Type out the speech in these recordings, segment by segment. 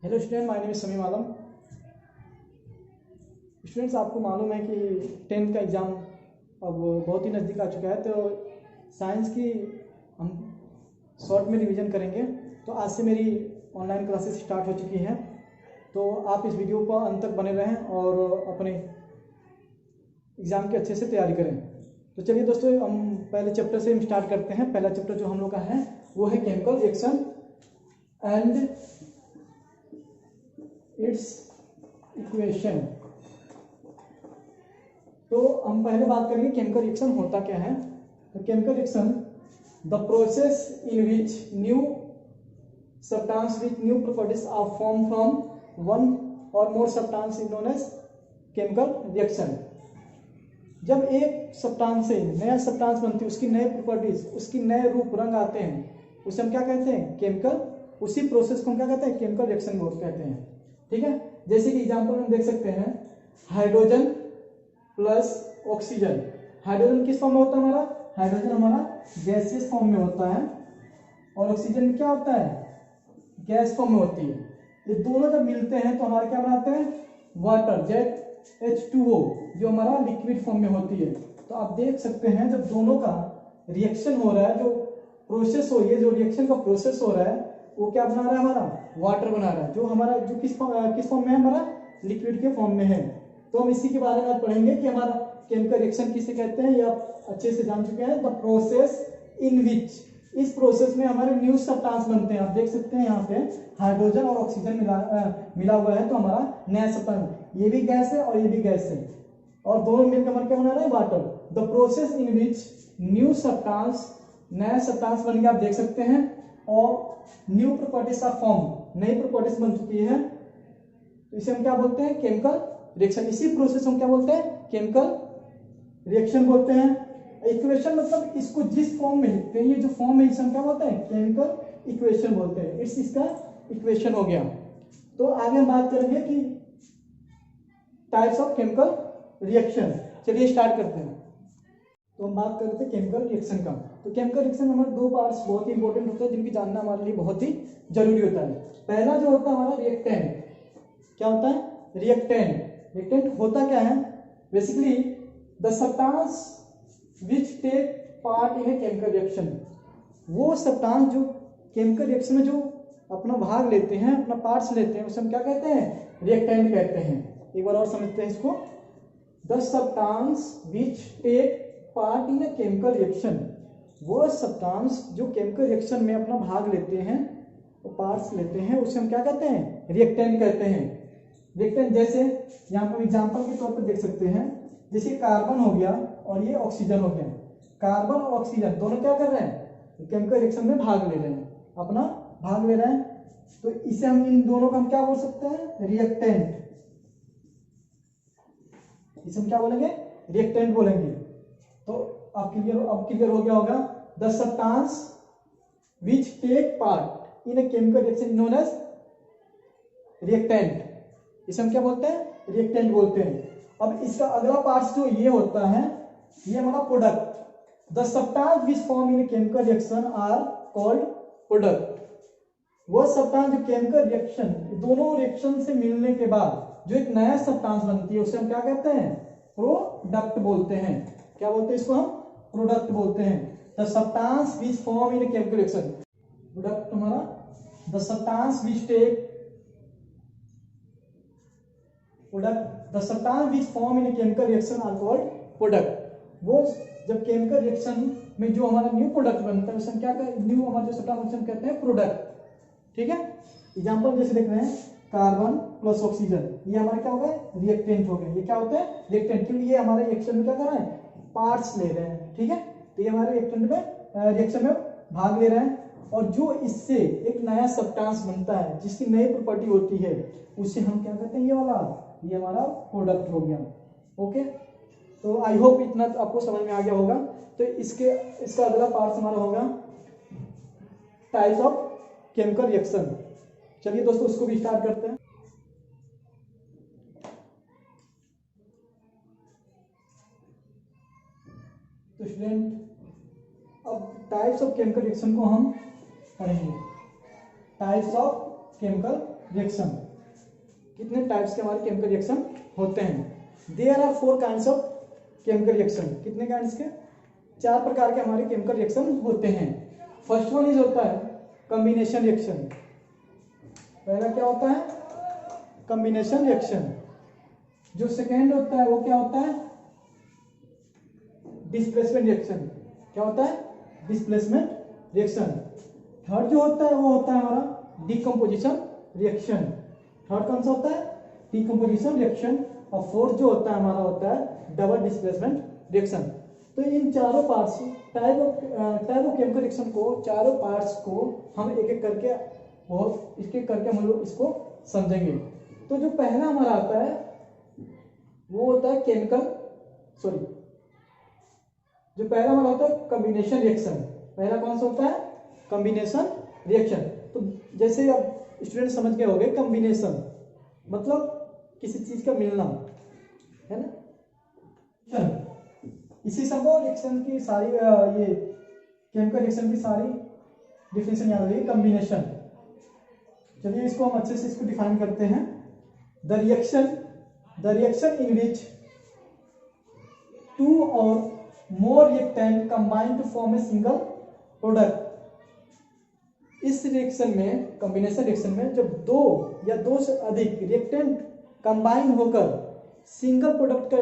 Hello student, my name is Sameem Alam. Students, आपको मालूम है कि 10th का एग्ज़ाम अब बहुत ही नज़दीक आ चुका है, तो साइंस की हम शॉर्ट में रिवीजन करेंगे। तो आज से मेरी ऑनलाइन क्लासेस स्टार्ट हो चुकी हैं, तो आप इस वीडियो को अंत तक बने रहें और अपने एग्ज़ाम की अच्छे से तैयारी करें। तो चलिए दोस्तों, हम पहले चैप्टर से हम स्टार्ट करते हैं। पहला चैप्टर जो हम लोग का है वो है chemical reaction and it's equation. तो हम पहले बात करेंगे केमिकल रिएक्शन होता क्या है। तो chemical reaction the process in which new substance with new properties are formed from one or more substance is known as chemical reaction। जब एक सब्सटेंस से नया सब्सटेंस बनती है, उसकी नए प्रॉपर्टीज, उसकी नए रूप रंग आते हैं, उसे हम क्या कहते हैं? केमिकल। उसी प्रोसेस को हम क्या कहते हैं? केमिकल रिएक्शन कहते हैं। ठीक है, जैसे कि एग्जांपल में देख सकते हैं, हाइड्रोजन प्लस ऑक्सीजन। हाइड्रोजन किस फॉर्म में होता है हमारा? हाइड्रोजन हमारा गैसियस फॉर्म में होता है, और ऑक्सीजन में क्या होता है? गैस फॉर्म में होती है। ये दोनों जब मिलते हैं तो हमारे क्या बनाते हैं? वाटर, H2O, जो हमारा लिक्विड फॉर्म में होती है। तो आप देख सकते हैं, जब दोनों का रिएक्शन हो रहा है, जो प्रोसेस हो रही है, जो रिएक्शन का प्रोसेस हो रहा है, वो क्या बना रहा है? हमारा वाटर बना रहा है, जो हमारा जो किस फॉर्म में है? हमारा लिक्विड के फॉर्म में है। तो हम इसी के बारे में आज पढ़ेंगे कि हमारा केमिकल रिएक्शन किसे कहते हैं। ये आप अच्छे से जान चुके हैं। द प्रोसेस इन विच, इस प्रोसेस में हमारे न्यू सब्सटेंस बनते हैं। आप देख सकते हैं यहाँ पे हाइड्रोजन और ऑक्सीजन मिला हुआ है, तो हमारा नया सब्सटेंस, ये भी गैस है और ये भी गैस है, और दोनों मिलकर हमारे क्या बना रहे हैं? Water. The process in which new substance, नया सब्सटेंस बन गया, आप देख सकते हैं, और न्यू प्रॉपर्टीज का फॉर्म, नई प्रॉपर्टीज बन चुकी है, तो इसे हम क्या बोलते हैं? Chemical reaction. इसी प्रोसेस हम क्या बोलते हैं? केमिकल रिएक्शन बोलते हैं। इक्वेशन मतलब इसको जिस फॉर्म में लिखते हैं, ये जो फॉर्म है, इसे हम क्या बोलते हैं? केमिकल इक्वेशन बोलते हैं। इसका इक्वेशन हो गया। तो आगे हम बात करेंगे कि टाइप्स ऑफ केमिकल रिएक्शन। चलिए स्टार्ट करते हैं। तो हम बात करते हैं केमिकल रिएक्शन का। तो केमिकल रिएक्शन हमारे दो पार्ट्स बहुत ही इंपॉर्टेंट होते हैं, जिनकी जानना हमारे लिए बहुत ही जरूरी होता है। पहला जो होता है हमारा रिएक्टेंट। क्या होता है? रिएक्टेंट। रिएक्टेंट होता क्या है? Basically the substance which take part in a chemical reaction। वो सब्सटेंस जो केमिकल रिएक्शन में जो अपना भाग लेते हैं, अपना पार्ट्स लेते हैं, उसे हम क्या कहते हैं? रिएक्टेंट कहते हैं। एक बार और समझते हैं इसको। The substance which take part in a chemical reaction, वो सब्सटेंस जो केमिकल रिएक्शन में अपना भाग लेते हैं, वो पार्ट्स लेते हैं, उसे हम क्या कहते हैं? रिएक्टेंट कहते हैं। रिएक्टेंट जैसे यहाँ पर एग्जांपल के तौर पर देख सकते हैं, जैसे कार्बन हो गया और ये ऑक्सीजन हो गया। कार्बन और ऑक्सीजन दोनों क्या कर रहे हैं? केमिकल रिएक्शन में भाग ले रहे हैं, अपना भाग ले रहे हैं, तो इसे हम, इन दोनों का हम क्या बोल सकते हैं? रिएक्टेंट। इसे हम क्या बोलेंगे? रिएक्टेंट बोलेंगे। तो अब क्लियर हो गया होगा। The substance which take part in a chemical reaction known as reactant. इसे हम क्या बोलते हैं? रिएक्टेंट बोलते हैं। अब इसका अगला पार्ट जो ये होता है, ये हमारा product. The substance which form in chemical reaction are called product. वो सब्सटेंस जो केमिकल रिएक्शन, दोनों रिएक्शन से मिलने के बाद जो एक नया सब्सटेंस बनती है, उसे हम क्या कहते हैं? प्रोडक्ट बोलते हैं। क्या बोलते हैं इसको? हम प्रोडक्ट बोलते हैं। The substance which form in chemical reaction, product हमारा। The substance which take product, the substance which form in chemical reaction are called product. वो जब केमिकल रिएक्शन में जो हमारा न्यू प्रोडक्ट बनता है, उसे हम क्या कहते हैं? न्यू हमारा जो सब्सटेंस हम कहते हैं प्रोडक्ट। ठीक है, एग्जांपल जैसे देख रहे हैं, कार्बन प्लस ऑक्सीजन, ये हमारा क्या हो गया? रिएक्टेंट हो गए। ये क्या होते हैं? रिएक्टेंट, क्योंकि ये हमारे रिएक्शन में क्या कर रहे हैं? पार्ट्स ले रहे हैं। ठीक है, तो ये हमारे रिएक्टेंट में रिएक्शन में भाग ले रहे हैं, और जो इससे एक नया सब्सटेंस बनता है, जिसकी नई प्रॉपर्टी होती है, उसे हम क्या कहते हैं? ये वाला, ये हमारा प्रोडक्ट हो गया। ओके, तो आई होप इतना आपको समझ में आ गया होगा। तो इसका अगला पार्ट हमारा होगा टाइप्स ऑफ केमिकल रिएक्शन। चलिए दोस्तों, उसको भी स्टार्ट करते हैं। तो स्टूडेंट, अब टाइप्स ऑफ केमिकल रिएक्शन को हम पढ़ेंगे। टाइप्स ऑफ केमिकल रिएक्शन, कितने टाइप्स के हमारे केमिकल रिएक्शन होते हैं। There are 4 kinds of chemical reaction, कितने काइंड्स के, 4 प्रकार के हमारे केमिकल रिएक्शन होते हैं। फर्स्ट वन इज होता है कॉम्बिनेशन रिएक्शन। पहला क्या होता है, कॉम्बिनेशन रिएक्शन। जो सेकेंड होता है वो क्या होता है, डिस्प्लेसमेंट रिएक्शन। क्या होता है, डिस्प्लेसमेंट रिएक्शन। थर्ड जो होता है वो होता है हमारा डीकम्पोजिशन रिएक्शन। थर्ड कौन सा होता है, डीकम्पोजिशन रिएक्शन। और फोर्थ जो होता है हमारा होता है डबल डिस्प्लेसमेंट रिएक्शन। तो इन चारों parts type of chemical reaction को, चारों पार्ट्स को हम एक एक करके और इसके करके हम लोग इसको समझेंगे। तो जो पहला हमारा आता है वो होता है जो पहला हमारा होता है कॉम्बिनेशन रिएक्शन। पहला कौन सा होता है, कॉम्बिनेशन रिएक्शन। तो जैसे अब स्टूडेंट समझ गए होंगे, कॉम्बिनेशन मतलब किसी चीज का मिलना, है ना। इसी सबको रिएक्शन की सारी ये केमिकल रिएक्शन की सारी डिफिनेशन याद रही, कॉम्बिनेशन। चलिए इसको हम अच्छे से इसको डिफाइन करते हैं। The reaction in which 2 or more reactant combine to form a single product। इस रिएक्शन में, कॉम्बिनेशन रिएक्शन में, जब 2 या 2 से अधिक रिएक्टेंट कंबाइन होकर सिंगल प्रोडक्ट का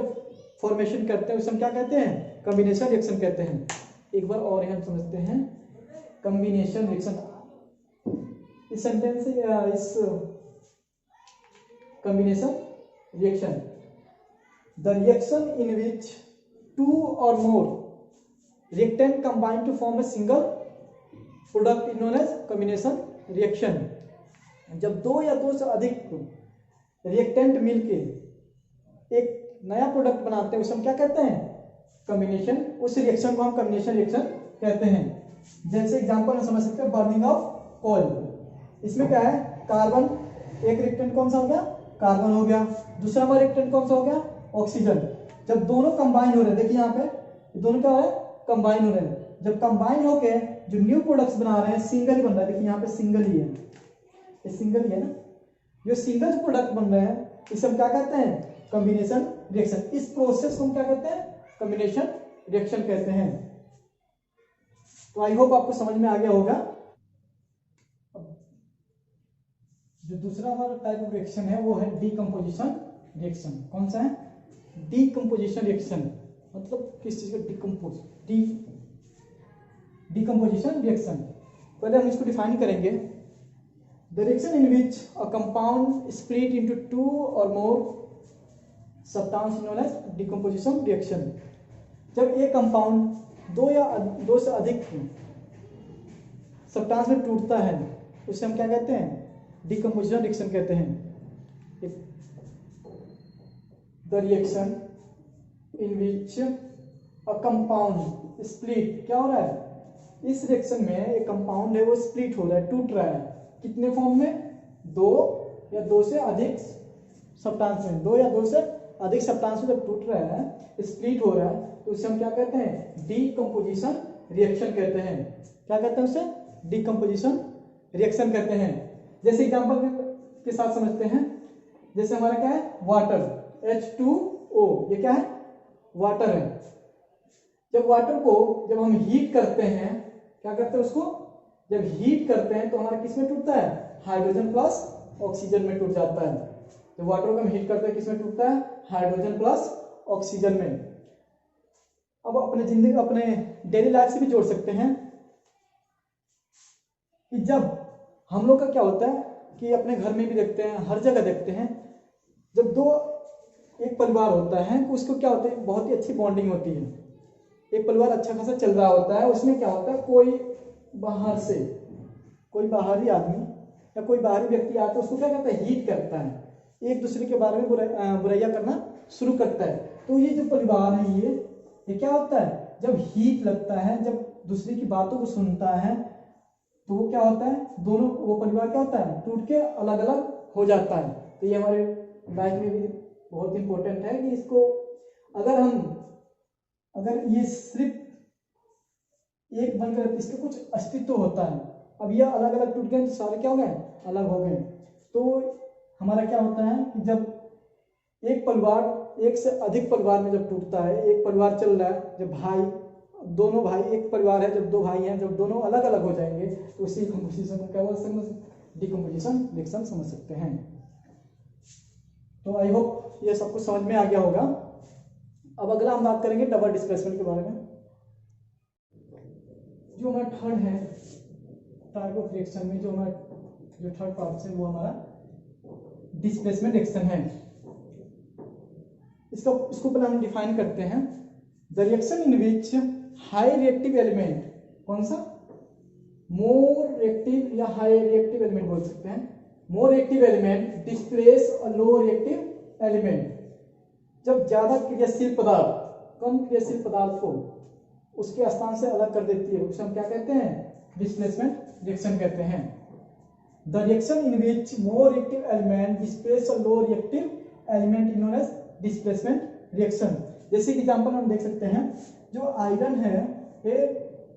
फॉर्मेशन करते हैं, उसे हम क्या कहते हैं, कॉम्बिनेशन रिएक्शन कहते हैं। एक बार और हम समझते हैं कॉम्बिनेशन रिएक्शन। इस सेंटेंस से इस combination reaction, the reaction in which 2 or more reactant combine to form a single product is known as combination reaction। जब 2 या 2 से अधिक रिएक्टेंट मिलके एक नया प्रोडक्ट बनाते हैं उसे हम क्या कहते हैं, कॉम्बिनेशन। उस रिएक्शन को हम कॉम्बिनेशन रिएक्शन कहते हैं। जैसे एग्जांपल हम समझ सकते हैं बर्निंग ऑफ ऑयल। इसमें क्या है, कार्बन, एक रिएक्टेंट कौन सा हो गया, कार्बन हो गया। दूसरा हमारा रिएक्टेंट कौन सा हो गया, ऑक्सीजन। जब दोनों कंबाइन हो रहे हैं, देखिए यहाँ पे दोनों क्या हो रहा है, कंबाइन हो रहे हैं। जब कंबाइन होके जो न्यू प्रोडक्ट्स बना रहे हैं, सिंगल ही बन रहा है, देखिए यहाँ पे सिंगल ही है, ये सिंगल ही है ना। जो सिंगल प्रोडक्ट बन रहे हैं इसे हम क्या कहते हैं, कॉम्बिनेशन रिएक्शन। इस प्रोसेस को हम क्या कहते हैं, कॉम्बिनेशन रिएक्शन कहते हैं। तो आई होप आपको समझ में आ गया होगा। जो दूसरा हमारा टाइप ऑफ रिएक्शन है वो है डीकम्पोजिशन रिएक्शन। कौन सा है, डीकम्पोजिशन रिएक्शन। मतलब किस चीज का, डीकम्पोजिशन रिएक्शन। पहले हम इसको डिफाइन करेंगे। The reaction in which a compound split into 2 or more substance known as decomposition reaction. जब एक कंपाउंड 2 या 2 से अधिक सब्सटेंस में टूटता है उसे हम क्या कहते हैं, डीकम्पोजिशन रिएक्शन कहते हैं। The reaction in which a compound split, क्या हो रहा है, इस रिएक्शन में एक कंपाउंड है वो स्प्लिट हो रहा है, टूट रहा है। कितने फॉर्म में, 2 या 2 से अधिक सब्सटेंस में। 2 या 2 से अधिक सब्सटेंस में जब टूट रहा है, स्प्लिट हो रहा है, तो उसे हम क्या कहते हैं, डीकम्पोजिशन रिएक्शन कहते हैं। क्या कहते हैं उसे, डीकम्पोजिशन रिएक्शन कहते हैं। जैसे एग्जांपल के साथ समझते हैं। जैसे हमारा क्या है, वाटर, H2O, ये क्या है, वाटर है। जब वाटर को जब हम हीट करते हैं, क्या करते हैं उसको, जब हीट करते हैं तो हमारा किस में टूटता है, हाइड्रोजन प्लस ऑक्सीजन में टूट जाता है। जब वाटर को हम हीट करते हैं किस में टूटता है, हाइड्रोजन प्लस ऑक्सीजन में। अब अपने जिंदगी, अपने डेली लाइफ से भी जोड़ सकते हैं कि जब हम लोग का क्या होता है कि अपने घर में भी देखते हैं, हर जगह देखते हैं, जब एक परिवार होता है उसको क्या होता है, बहुत ही अच्छी बॉन्डिंग होती है। एक परिवार अच्छा खासा चल रहा होता है, उसमें क्या होता है, कोई बाहर से, कोई बाहरी आदमी या कोई बाहरी व्यक्ति आता है, उसको क्या करता है, हीट करता है, एक दूसरे के बारे में बुराइयां करना शुरू करता है। तो ये जो परिवार है ये क्या होता है, जब हीट लगता है, जब दूसरे की बातों को सुनता है, तो वो क्या होता है, दोनों, वो परिवार क्या होता है, टूट के अलग अलग हो जाता है। तो ये हमारे लाइफ में भी बहुत इंपॉर्टेंट है कि इसको अगर ये सिर्फ एक बनकर इसका कुछ अस्तित्व होता है। अब ये अलग अलग टूट गए तो सारे क्या हो गए, अलग हो गए। तो हमारा क्या होता है कि जब एक परिवार एक से अधिक परिवार में जब टूटता है, एक परिवार चल रहा है, जब दोनों भाई, एक परिवार है जब दो भाई हैं, जब दोनों अलग अलग हो जाएंगे तो उसी कंपोजिशन को क्या बोल सकते हैं, डिकम्पोजिशन रिएक्शन समझ सकते हैं। तो आई होप ये सब कुछ समझ में आ गया होगा। अब अगला हम बात करेंगे डबल डिस्प्लेसमेंट के बारे में। जो हमारा थर्ड है टाइप ऑफ रिएक्शन में, जो थर्ड पार्ट है वो हमारा डिस्प्लेसमेंट रिएक्शन है। इसको पहले हम डिफाइन करते हैं। The reaction in which high reactive element, कौन सा, मोर रिएक्टिव या हाई रिएक्टिव एलिमेंट बोल सकते हैं। मोर reactive element displace a low reactive element. जब ज्यादा क्रियाशील पदार्थ कम क्रियाशील पदार्थ को उसके स्थान से अलग कर देती है, उसे हम क्या कहते हैं, डिस्प्लेसमेंट रिएक्शन कहते हैं। The reaction in which more reactive element displace a low reactive element is known as displacement reaction. जैसे एग्जांपल हम देख सकते हैं, जो आयरन है ये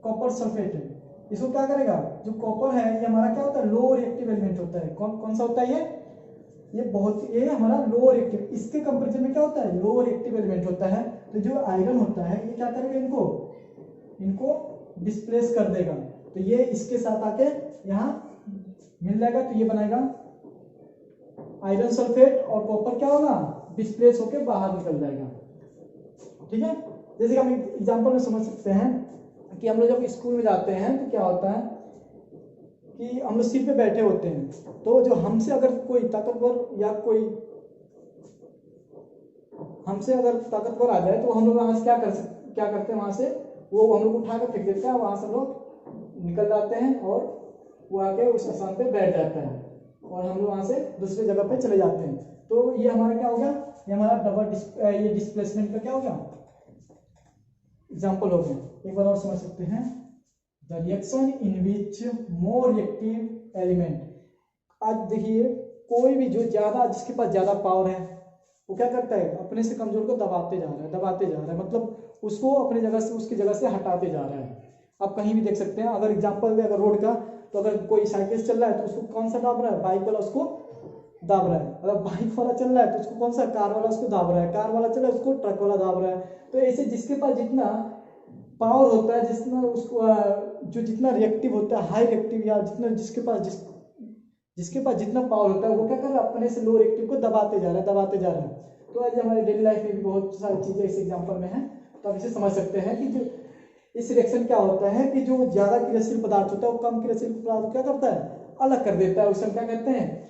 कॉपर सल्फेट है, इसको क्या करेगा, जो कॉपर है ये हमारा क्या होता है, लो रिएक्टिव एलिमेंट होता है। कौन सा होता है ये हमारा लो रिएक्टिव, इसके कंपैरिजन में क्या होता है, लो रिएक्टिव एलिमेंट होता है। तो जो आयरन होता है ये क्या करेगा, इनको डिस्प्लेस कर देगा। तो ये इसके साथ आके यहाँ मिल जाएगा, तो ये बनाएगा आयरन सल्फेट, और कॉपर क्या होगा, डिस्प्लेस होकर बाहर निकल जाएगा। ठीक है, जैसे कि हम एग्जांपल में समझ सकते हैं कि हम लोग जब स्कूल में जाते हैं तो क्या होता है कि हम लोग सीट पे बैठे होते हैं, तो जो हमसे अगर कोई ताकतवर या कोई हमसे अगर ताकतवर आ जाए तो हम लोग वहां से क्या करते हैं, वहां से वो हम लोग उठाकर फेंक देते हैं, वहां से हम लोग निकल जाते हैं और वो आके उस स्थान पे बैठ जाता है और हम लोग वहां से दूसरी जगह पे चले जाते हैं। तो ये हमारा क्या हो गया, ये हमारा ये डिस्प्लेसमेंट का क्या हो गया, एग्जाम्पल हो गया। एक बार और समझ सकते हैं, the reaction in which more reactive element. आज देखिए कोई भी जो ज्यादा, जिसके पास ज्यादा पावर है वो क्या करता है, अपने से कमजोर को दबाते जा रहा है, मतलब उसको अपनी जगह से, उसकी जगह से हटाते जा रहा है। आप कहीं भी देख सकते हैं, अगर एग्जांपल दे अगर रोड का, तो अगर कोई साइकिल चल रहा है तो उसको कौन सा दाब रहा है, बाइक वाला उसको दाब रहा है। अगर बाइक वाला चल रहा है तो उसको कौन सा, कार वाला उसको दाब रहा है, कार वाला चल रहा है उसको ट्रक वाला दाब रहा है। तो ऐसे जिसके पास जितना पावर होता है, जितना उसको जो जितना रिएक्टिव होता है, हाई रिएक्टिव या जितना जिसके पास जितना पावर होता है, वो क्या कर रहा है, अपने से लो रिएक्टिव को दबाते जा रहा है। तो आज हमारे डेली लाइफ में भी बहुत सारी चीजें इस एग्जांपल में है, तो आप इसे समझ सकते हैं कि जो इस रिएक्शन क्या होता है कि जो ज्यादा क्रियाशील पदार्थ होता है वो कम क्रियाशील पदार्थ को क्या करता है, अलग कर देता है। उसे हम क्या कहते हैं,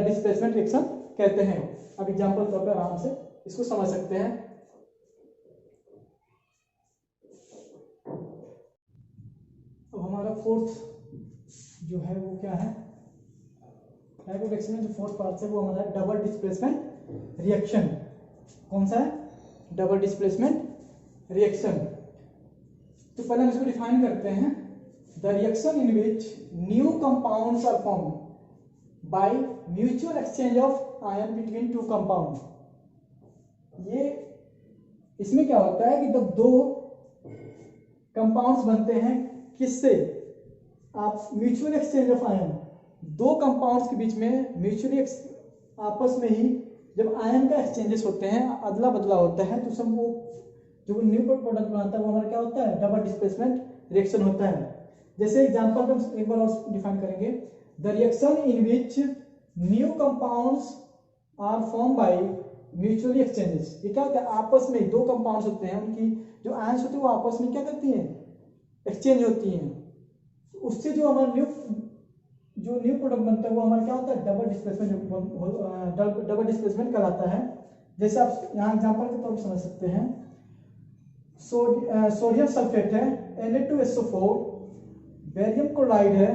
डिस्प्लेसमेंट रिएक्शन कहते हैं। अब एग्जांपल तौर पर आराम से इसको समझ सकते हैं। अब हमारा फोर्थ जो है वो क्या है, टाइप ऑफ रिएक्शन में जो फोर्थ पार्ट है वो हमारा डबल डिस्प्लेसमेंट रिएक्शन। कौन सा है, डबल डिस्प्लेसमेंट रिएक्शन। तो पहले हम इसको डिफाइन करते हैं। The reaction in which new compounds are formed by mutual exchange of ion between two compound. ये इसमें क्या होता है कि जब दो कंपाउंड्स बनते हैं, किससे, आप म्यूचुअल एक्सचेंज ऑफ आयन, दो कंपाउंड्स के बीच में म्यूचुअली आपस में ही जब आयन का एक्सचेंजेस होते हैं, अदला बदला होता है, तो सब वो जो न्यू प्रोडक्ट बनाता है वो हमारा क्या होता है, डबल डिस्प्लेसमेंट रिएक्शन होता है। जैसे एग्जांपल में हम एक बार और डिफाइन करेंगे, the reaction in which new compounds are form by mutually exchanges. ये क्या होता है, आपस में दो कंपाउंड्स होते हैं, उनकी जो आयंस होती है वो आपस में क्या करती हैं, एक्सचेंज होती हैं। उससे जो हमारा न्यू प्रोडक्ट बनता है वो हमारा क्या होता है, डबल डिस्प्लेसमेंट कहलाता है। जैसे आप यहाँ एग्जांपल के तौर पर समझ सकते हैं, सोडियम सल्फेट है Na2SO4, बेरियम क्लोराइड है,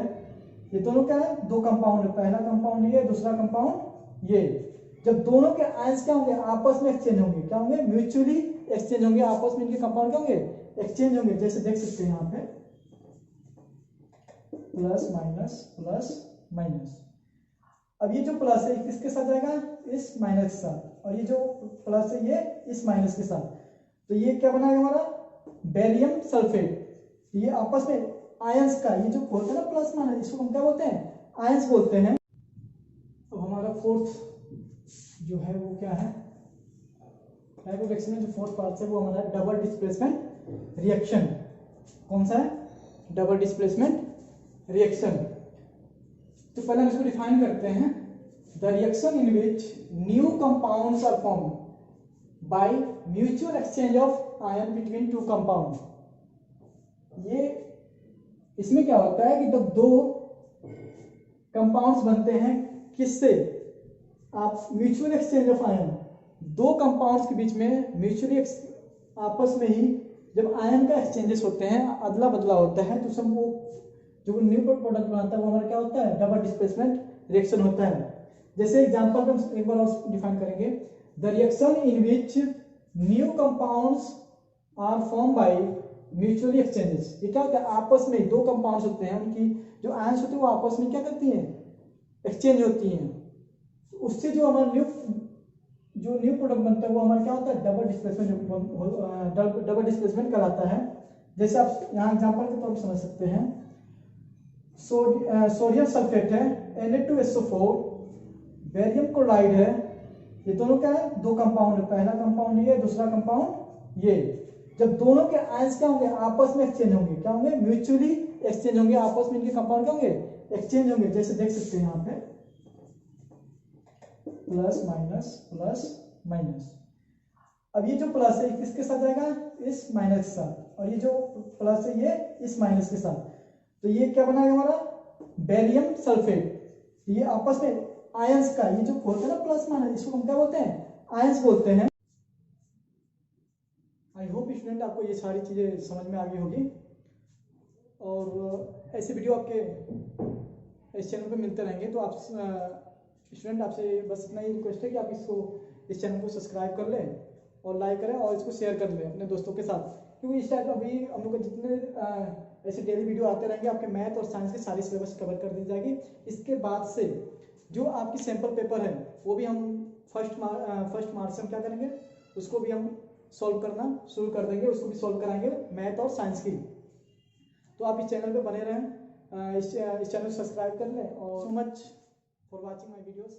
ये दोनों क्या है, दो कंपाउंड है, पहला कंपाउंड ये, दूसरा कंपाउंड ये। जब दोनों के आयंस क्या होंगे, आपस में एक्सचेंज होंगे, क्या होंगे, म्यूचुअली एक्सचेंज होंगे, आपस में इनके कंपाउंड क्या होंगे, एक्सचेंज होंगे। जैसे देख सकते हैं यहाँ पे प्लस माइनस। अब ये जो प्लस है किसके साथ जाएगा, इस माइनस के साथ, और ये जो प्लस है ये इस माइनस के साथ। तो ये क्या बनाएगा हमारा, बेरियम सल्फेट। ये आपस में आयंस का, ये जो होता है ना प्लस माइनस, इसको हम क्या बोलते हैं, आयंस बोलते हैं। अब फोर्थ जो है वो क्या है, रिएक्शन में जो फोर्थ पार्ट है वो हमारा डबल डिस्प्लेसमेंट रिएक्शन। कौन सा है? Double displacement reaction. तो पहले हम इसको डिफाइन करते हैं। The reaction in which new compounds are form by mutual exchange of ion between two compound. ये इसमें क्या होता है कि जब दो कंपाउंड्स बनते हैं, किससे? आप म्यूचुअल एक्सचेंज ऑफ आयन, दो कंपाउंड्स के बीच में म्यूचुअली आपस में ही जब आयन का एक्सचेंजेस होते हैं, अदला बदला होता है, तो सब वो जो न्यू प्रोडक्ट बनाता है वो हमारा क्या होता है? डबल डिस्प्लेसमेंट रिएक्शन होता है। जैसे एग्जांपल हम एक बार और डिफाइन करेंगे। The reaction in which new compounds are form by mutually exchanges. ये क्या होता है? आपस में दो कंपाउंड्स होते हैं, उनकी जो आयंस होते हैं वो आपस में क्या करती हैं? एक्सचेंज होती हैं। उससे जो हमारा न्यू प्रोडक्ट बनता है वो हमारा क्या होता है? डबल डिस्प्लेसमेंट कहलाता है। जैसे आप यहाँ एग्जांपल के तौर पर समझ सकते हैं। सोडियम सल्फेट है, Na2SO4, बेरियम क्लोराइड है। ये दोनों क्या है? दो कंपाउंड है। पहला कंपाउंड ये, दूसरा कंपाउंड ये। जब दोनों के आयंस क्या होंगे? आपस में एक्सचेंज होंगे। क्या होंगे? म्यूचुअली एक्सचेंज होंगे। आपस में इनके कंपाउंड क्या होंगे? एक्सचेंज होंगे। जैसे देख सकते हैं यहाँ पे प्लस माइनस प्लस माइनस। अब ये जो प्लस है किसके साथ जाएगा? इस माइनस के साथ। और ये जो प्लस है ये इस माइनस के साथ। तो ये क्या बनाएगा हमारा? Barium sulphate. ये आपस में आयंस का, ये जो होता है ना प्लस माइनस, इसको हम क्या बोलते हैं? आयंस बोलते हैं। आई होप स्टूडेंट आपको ये सारी चीजें समझ में आ गई होगी। और ऐसे वीडियो आपके इस चैनल पे मिलते रहेंगे। तो आप स्टूडेंट आपसे बस इतना ही रिक्वेस्ट है कि आप इस चैनल को सब्सक्राइब कर लें और लाइक करें और इसको शेयर कर लें अपने दोस्तों के साथ, क्योंकि इस टाइप अभी हम लोग के जितने ऐसे डेली वीडियो आते रहेंगे, आपके मैथ और साइंस के सारी सिलेबस कवर कर दी जाएगी। इसके बाद से जो आपकी सैम्पल पेपर है वो भी हम फर्स्ट मार्च से हम क्या करेंगे? उसको भी हम सॉल्व करना शुरू कर देंगे। उसको भी सॉल्व कराएंगे मैथ और साइंस की। तो आप इस चैनल पे बने रहें, इस चैनल को सब्सक्राइब कर लें। और so much for watching my videos.